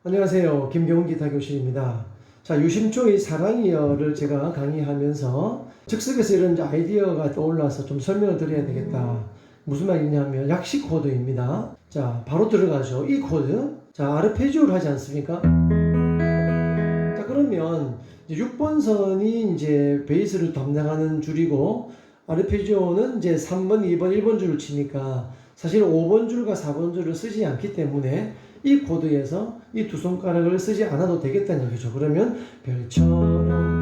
안녕하세요. 김경훈 기타 교실입니다. 자, 유심초의 사랑이여를 제가 강의하면서 즉석에서 이런 아이디어가 떠올라서 좀 설명을 드려야 되겠다. 무슨 말이냐면 약식 코드입니다. 자, 바로 들어가죠. 이 코드. 자, 아르페지오를 하지 않습니까? 자, 그러면 6번 선이 이제 베이스를 담당하는 줄이고 아르페지오는 이제 3번, 2번, 1번 줄을 치니까 사실 5번 줄과 4번 줄을 쓰지 않기 때문에 이 코드에서 이 두 손가락을 쓰지 않아도 되겠다는 얘기죠. 그러면 별처럼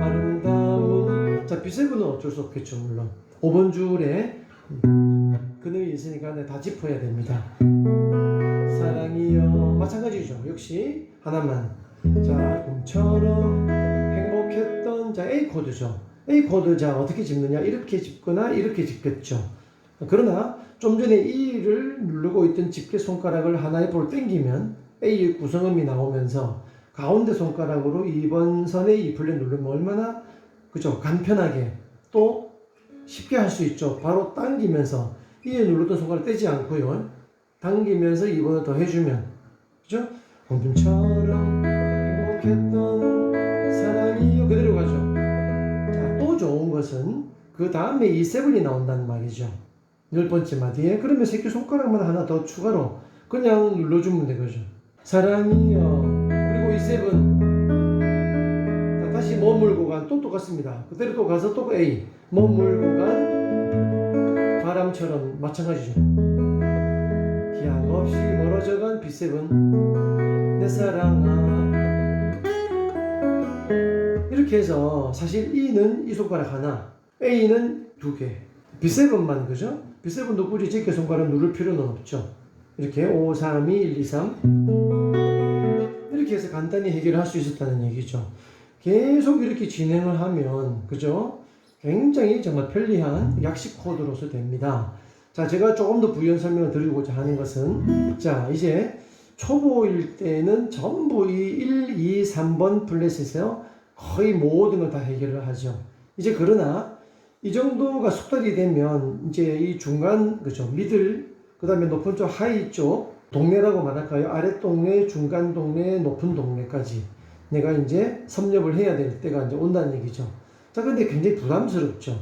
아름다운, 자, B7은 어쩔 수 없겠죠. 물론 5번 줄에 그늘이 있으니까 다 짚어야 됩니다. 사랑이여, 마찬가지죠. 역시 하나만. 자, 꿈처럼 행복했던, 자, A 코드죠. A 코드, 자, 어떻게 짚느냐? 이렇게 짚거나 이렇게 짚겠죠. 그러나 좀 전에 E를 누르고 있던 집게 손가락을 하나 옆으로 당기면 A의 구성음이 나오면서 가운데 손가락으로 2번 선에 E 플랫 누르면 얼마나, 그죠? 간편하게 또 쉽게 할 수 있죠. 바로 당기면서 E에 눌렀던 손가락 떼지 않고요. 당기면서 2번을 더 해주면, 그죠? 꿈처럼 행복했던 사랑이요. 그대로 가죠. 자, 또 좋은 것은 그 다음에 E7이 나온다는 말이죠. 10번째 마디에. 그러면 새끼손가락만 하나 더 추가로 그냥 눌러주면 되겠죠. 사랑이여. 그리고 E7. 자, 다시 머물고 간. 또 똑같습니다. 그대로 또 가서 또 A. 머물고 간 바람처럼 마찬가지죠. 기약 없이 멀어져간 B7. 내 사랑아. 이렇게 해서 사실 E는 이 손가락 하나, A는 두 개, B7만, 그죠? B7도 굳이 집게 손가락 누를 필요는 없죠. 이렇게 5, 3, 2, 1, 2, 3 이렇게 해서 간단히 해결할 수 있었다는 얘기죠. 계속 이렇게 진행을 하면, 그죠? 굉장히 정말 편리한 약식 코드로서 됩니다. 자, 제가 조금 더 부연 설명을 드리고자 하는 것은, 자, 이제 초보일 때는 전부 이 1, 2, 3번 플랫에서 거의 모든 걸 다 해결을 하죠. 이제 그러나 이 정도가 숙달이 되면 이제 이 중간, 그죠? 미들, 그 다음에 높은 쪽, 하이 쪽, 동네라고 말할까요? 아래 동네, 중간 동네, 높은 동네까지 내가 이제 섭렵을 해야 될 때가 이제 온다는 얘기죠. 자, 근데 굉장히 부담스럽죠.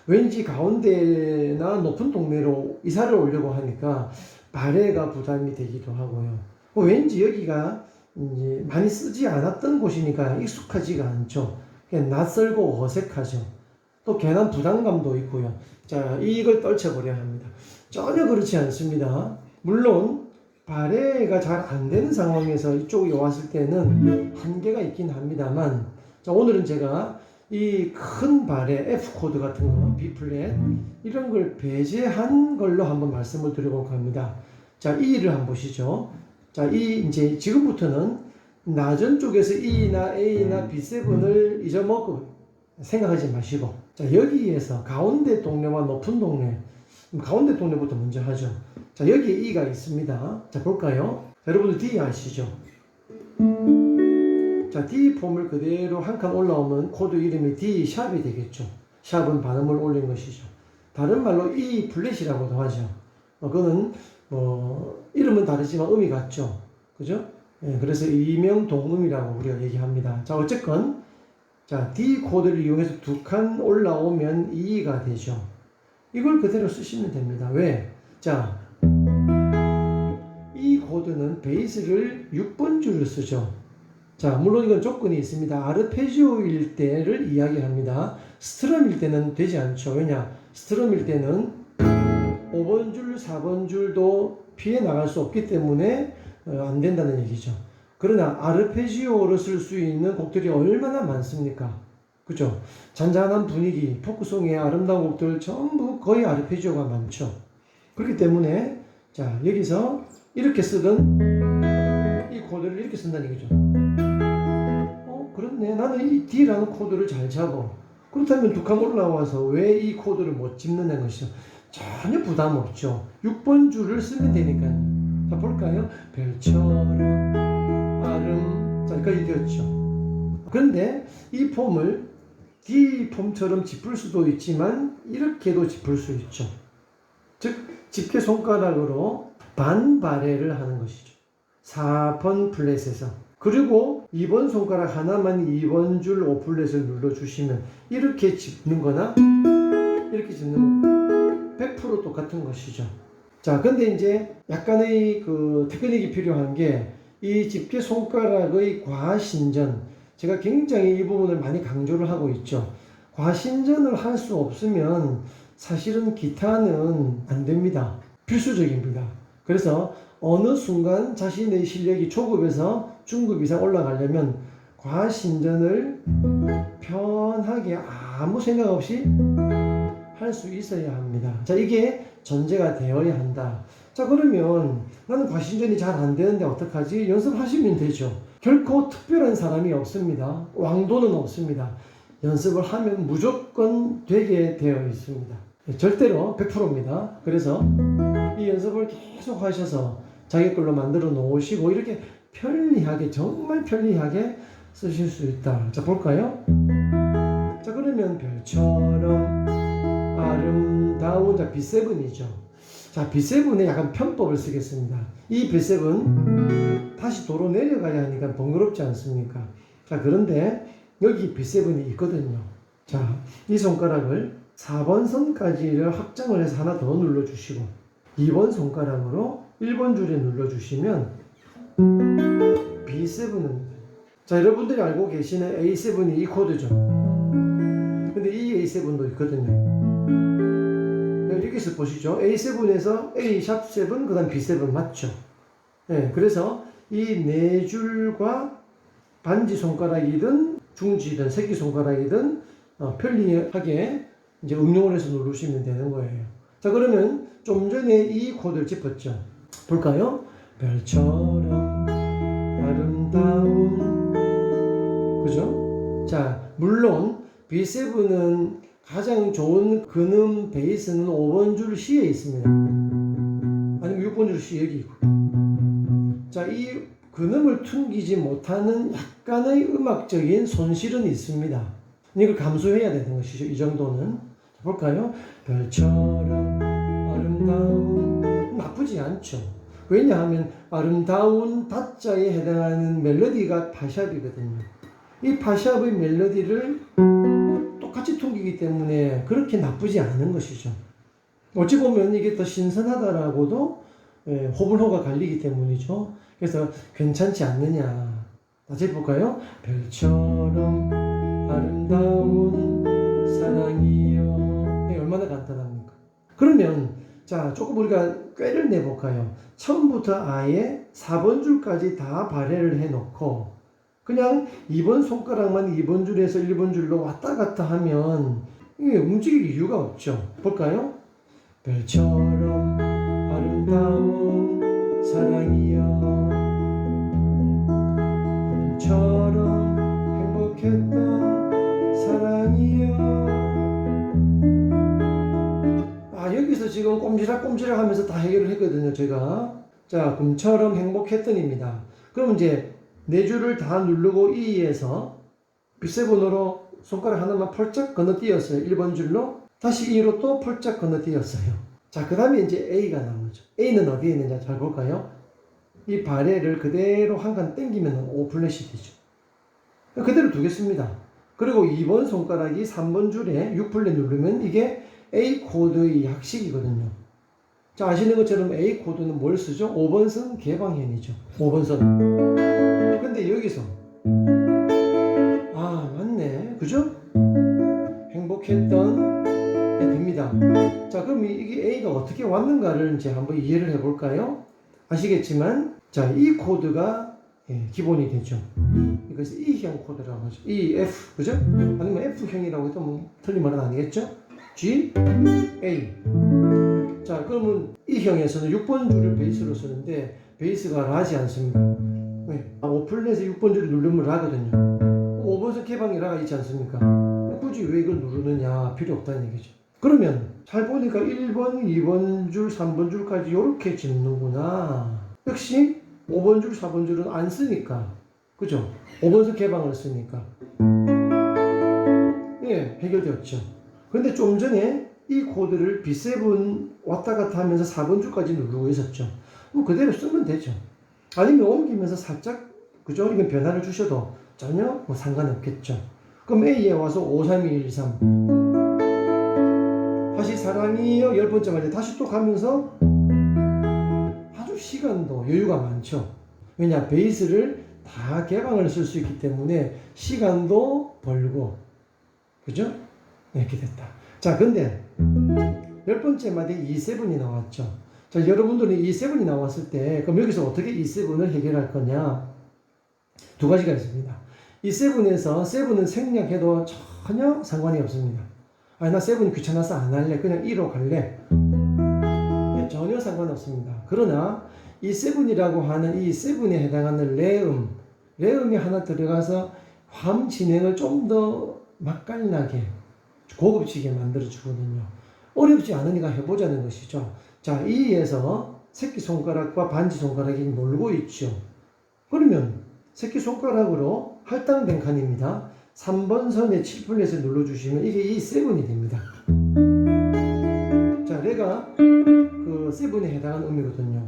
왠지 가운데나 높은 동네로 이사를 오려고 하니까 발해가 부담이 되기도 하고요. 왠지 여기가 이제 많이 쓰지 않았던 곳이니까 익숙하지가 않죠. 그냥 낯설고 어색하죠. 또 괜한 부담감도 있고요. 자, 이걸 떨쳐버려야 합니다. 전혀 그렇지 않습니다. 물론 발해가 잘 안 되는 상황에서 이쪽에 왔을 때는 한계가 있긴 합니다만, 자, 오늘은 제가 이 큰 발해 F 코드 같은 거, B 플랫 이런 걸 배제한 걸로 한번 말씀을 드려볼까 합니다. 자, E를 한번 보시죠. 자, 이제 지금부터는 나전 쪽에서 E나 A나 B7을 잊어먹고 생각하지 마시고, 자, 여기에서 가운데 동네와 높은 동네, 가운데 동네부터 먼저 하죠. 자, 여기에 E가 있습니다. 자, 볼까요? 자, 여러분들 D 아시죠? 자, D 폼을 그대로 한 칸 올라오면 코드 이름이 D 샵이 되겠죠. 샵은 발음을 올린 것이죠. 다른 말로 E 플랫이라고도 하죠. 그거는 이름은 다르지만 음이 같죠. 그죠? 예, 그래서 이명 동음이라고 우리가 얘기합니다. 자, 어쨌건 자, D 코드를 이용해서 두 칸 올라오면 E가 되죠. 이걸 그대로 쓰시면 됩니다. 왜? 자, 이 코드는 베이스를 6번 줄을 쓰죠. 자, 물론 이건 조건이 있습니다. 아르페지오일 때를 이야기합니다. 스트럼일 때는 되지 않죠. 왜냐? 스트럼일 때는 5번 줄, 4번 줄도 피해 나갈 수 없기 때문에 안 된다는 얘기죠. 그러나 아르페지오로 쓸 수 있는 곡들이 얼마나 많습니까? 그죠? 잔잔한 분위기, 포크송의 아름다운 곡들 전부 거의 아르페지오가 많죠. 그렇기 때문에 자, 여기서 이렇게 쓰던 이 코드를 이렇게 쓴다는 얘기죠. 그렇네. 나는 이 D라는 코드를 잘 잡아. 그렇다면 두 칸 올라와서 왜 이 코드를 못 짚느냐는 것이죠. 전혀 부담 없죠. 6번 줄을 쓰면 되니까요. 자, 볼까요? 별처럼 자, 여기까지 되었죠. 그런데 이 폼을 D 폼처럼 짚을 수도 있지만 이렇게도 짚을 수 있죠. 즉 집게 손가락으로 반발해를 하는 것이죠. 4번 플랫에서. 그리고 2번 손가락 하나만 2번 줄 5플랫을 눌러주시면 이렇게 짚는 거나 이렇게 짚는 거 100% 똑같은 것이죠. 자, 근데 이제 약간의 그 테크닉이 필요한 게 이 집게 손가락의 과신전, 제가 굉장히 이 부분을 많이 강조를 하고 있죠. 과신전을 할 수 없으면 사실은 기타는 안 됩니다. 필수적입니다. 그래서 어느 순간 자신의 실력이 초급에서 중급 이상 올라가려면 과신전을 편하게 아무 생각 없이 할 수 있어야 합니다. 자, 이게 전제가 되어야 한다. 자, 그러면 나는 과신전이 잘 안 되는데 어떡하지? 연습하시면 되죠. 결코 특별한 사람이 없습니다. 왕도는 없습니다. 연습을 하면 무조건 되게 되어 있습니다. 절대로 100%입니다. 그래서 이 연습을 계속 하셔서 자기 걸로 만들어 놓으시고 이렇게 편리하게, 정말 편리하게 쓰실 수 있다. 자, 볼까요? 자, 그러면 별처럼 아름다운, 자, B7이죠. 자, B7에 약간 편법을 쓰겠습니다. 이 B7 다시 도로 내려가야 하니까 번거롭지 않습니까? 자, 그런데 여기 B7이 있거든요. 자, 이 손가락을 4번 선까지를 확장을 해서 하나 더 눌러주시고 2번 손가락으로 1번 줄에 눌러주시면 B7은, 자, 여러분들이 알고 계시는 A7이 이 코드죠. 근데 이 A7도 있거든요. 여기서 보시죠. A7에서 A 샵7, 그 다음 B7 맞죠? 네, 그래서 이 네 줄과 반지 손가락이든 중지든 새끼 손가락이든 편리하게 이제 응용을 해서 누르시면 되는 거예요. 자, 그러면 좀 전에 이 코드를 짚었죠. 볼까요? 별처럼 아름다운, 그죠? 자, 물론 B7은 가장 좋은 근음 베이스는 5번 줄 C에 있습니다. 아니면 6번 줄 C 여기 있고. 자, 이 근음을 퉁기지 못하는 약간의 음악적인 손실은 있습니다. 이걸 감수해야 되는 것이죠. 이 정도는. 볼까요? 별처럼 아름다운, 나쁘지 않죠. 왜냐하면 아름다운 다자에 해당하는 멜로디가 파샵이거든요. 이 파샵의 멜로디를 똑같이 퉁기기 때문에 그렇게 나쁘지 않은 것이죠. 어찌 보면 이게 더 신선하다라고도 호불호가 갈리기 때문이죠. 그래서 괜찮지 않느냐. 다시 볼까요? 별처럼 아름다운 사랑이여. 얼마나 간단합니까? 그러면 자, 조금 우리가 꾀를 내볼까요? 처음부터 아예 4번 줄까지 다 발해를 해놓고 그냥 2번 손가락만 2번 줄에서 1번 줄로 왔다 갔다 하면 이게 움직일 이유가 없죠. 볼까요? 별처럼 아름다운 사랑이여, 꿈처럼 행복했던 사랑이여. 여기서 지금 꼼지락꼼지락 하면서 다 해결을 했거든요, 제가. 자, 꿈처럼 행복했던입니다. 그럼 이제 네 줄을 다 누르고 E에서 B7으로 손가락 하나만 펄쩍 건너뛰었어요. 1번 줄로. 다시 E로 또 펄쩍 건너뛰었어요. 자, 그 다음에 이제 A가 나오죠. A는 어디에 있는지 잘 볼까요? 이 발해를 그대로 한 칸 당기면 O 플랫이 되죠. 그대로 두겠습니다. 그리고 2번 손가락이 3번 줄에 6플랫 누르면 이게 A 코드의 약식이거든요. 자, 아시는 것처럼 A 코드는 뭘 쓰죠? 5번 선 개방현이죠. 5번 선. 근데 여기서 맞네. 그죠? 행복했던 됩니다. 자, 그럼 이게 A가 어떻게 왔는가를 이제 한번 이해를 해볼까요? 아시겠지만, 자, 이 코드가 기본이 되죠. 이것을 E형 코드라고 하죠. E, F, 그죠? 아니면 F형이라고 해도 뭐 틀린 말은 아니겠죠? G, A. 자, 그러면 E형에서는 6번 줄을 베이스로 쓰는데 베이스가 라지 않습니다. 네. 5플랫에 6번 줄을 누르면 라거든요. 5번선 개방이 라가 있지 않습니까? 굳이 왜 이걸 누르느냐, 필요 없다는 얘기죠. 그러면 잘 보니까 1번, 2번 줄, 3번 줄까지 이렇게 짚는구나. 역시 5번 줄, 4번 줄은 안 쓰니까, 그죠? 5번선 개방을 쓰니까 해결되었죠. 근데 좀 전에 이 코드를 B7 왔다 갔다 하면서 4번 줄까지 누르고 있었죠. 그럼 그대로 쓰면 되죠. 아니면 옮기면서 살짝 그죠? 이건 변화를 주셔도 전혀 뭐 상관없겠죠. 그럼 A에 와서 5, 3, 2, 1, 3 다시 사랑이여 10번째 말에 다시 또 가면서 아주 시간도 여유가 많죠. 왜냐 베이스를 다 개방을 쓸 수 있기 때문에 시간도 벌고 그죠? 이렇게 됐다. 자 근데 10번째 마디에 E7이 나왔죠. 자 여러분들은 E7이 나왔을 때 그럼 여기서 어떻게 E7을 해결할 거냐? 두 가지가 있습니다. E7에서 7은 생략해도 전혀 상관이 없습니다. 아니 나 7 귀찮아서 안 할래. 그냥 2로 갈래. 네, 전혀 상관없습니다. 그러나 E7이라고 하는 이 7에 해당하는 레음이 하나 들어가서 화음 진행을 좀 더 맛깔나게 고급지게 만들어 주거든요. 어렵지 않으니까 해보자는 것이죠. 자, E에서 새끼손가락과 반지손가락이 놀고 있죠. 그러면 새끼손가락으로 할당된 칸입니다. 3번 선에 7플랫을 눌러주시면 이게 E7이 됩니다. 자, 레가 그 7에 해당하는 음이거든요.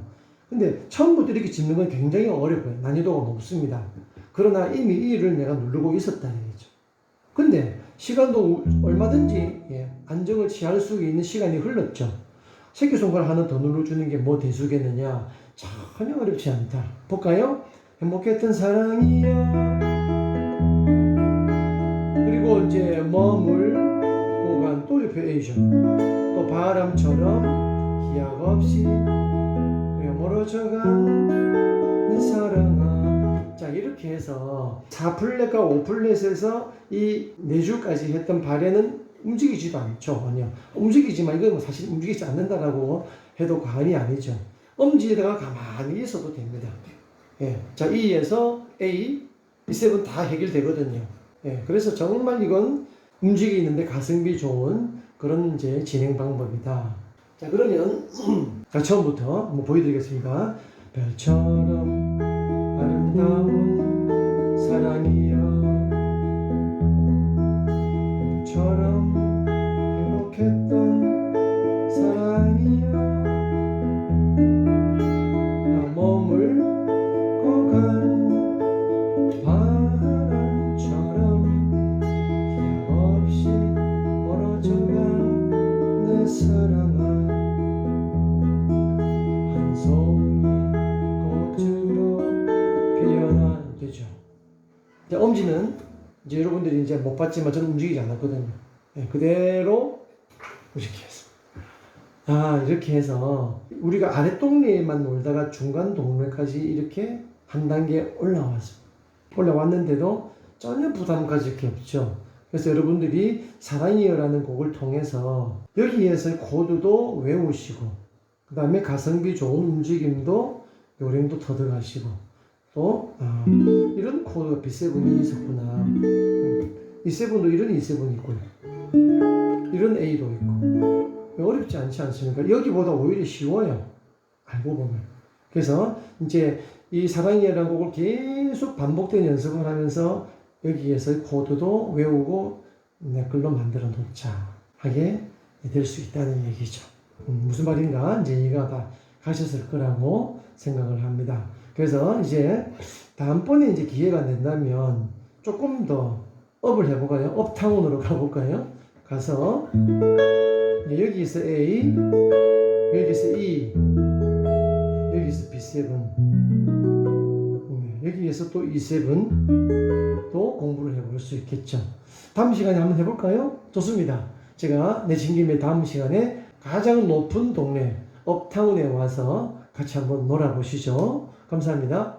근데 처음부터 이렇게 짚는 건 굉장히 어려워요. 난이도가 높습니다. 그러나 이미 E를 내가 누르고 있었다는 얘기죠. 근데 시간도 얼마든지 안정을 취할 수 있는 시간이 흘렀죠. 새끼손가락 하나 더 눌러주는 게 뭐 대수겠느냐? 전혀 어렵지 않다. 볼까요? 행복했던 사랑이야. 그리고 이제 머물고 간 또 옆에 A죠. 또 바람처럼 기약 없이 멀어져간 내 사랑아. 자 이렇게 해서 4플랫과 5플랫에서 이 4줄까지 했던 발에는 움직이지도 않죠. 전혀. 움직이지만 이건 사실 움직이지 않는다라고 해도 과언이 아니죠. 엄지에다가 가만히 있어도 됩니다. 예. 자 E에서 A, E7 다 해결되거든요. 예. 그래서 정말 이건 움직이는데 가성비 좋은 그런 이제 진행 방법이다. 자 그러면 자 처음부터 한번 보여드리겠습니다. 별처럼 아름다운 사랑이여 별처럼 행복했던 사랑이여 나 머물고 간 바람처럼 기약 없이 멀어져간 내 사랑아 꽃으로 피어난 되죠. 엄지는 이제 여러분들이 이제 못 봤지만 저는 움직이지 않았거든요. 네, 그대로 이렇게 해서 이렇게 해서 우리가 아래 동네에만 놀다가 중간 동네까지 이렇게 한 단계 올라왔는데도 전혀 부담까지 이렇게 없죠. 그래서 여러분들이 사랑이여라는 곡을 통해서 여기에서 코드도 외우시고 그 다음에 가성비 좋은 움직임도 요령도 터득하시고 또 이런 코드가 B7이 있었구나. E7도 이런 E7이 있고요. 이런 A도 있고 어렵지 않지 않습니까? 여기보다 오히려 쉬워요. 알고 보면. 그래서 이제 이 사랑이라는 곡을 계속 반복된 연습을 하면서 여기에서 코드도 외우고 내 걸로 만들어 놓자 하게 될 수 있다는 얘기죠. 무슨 말인가 이제 이해가 다 가셨을 거라고 생각을 합니다. 그래서 이제 다음번에 이제 기회가 된다면 조금 더 업을 해볼까요? 업타운으로 가볼까요? 가서 여기서 A, 여기서 E, 여기서 B7, 여기에서 또 E7 또 공부를 해볼 수 있겠죠. 다음 시간에 한번 해볼까요? 좋습니다. 제가 내친 김에 다음 시간에 가장 높은 동네 업타운에 와서 같이 한번 놀아보시죠. 감사합니다.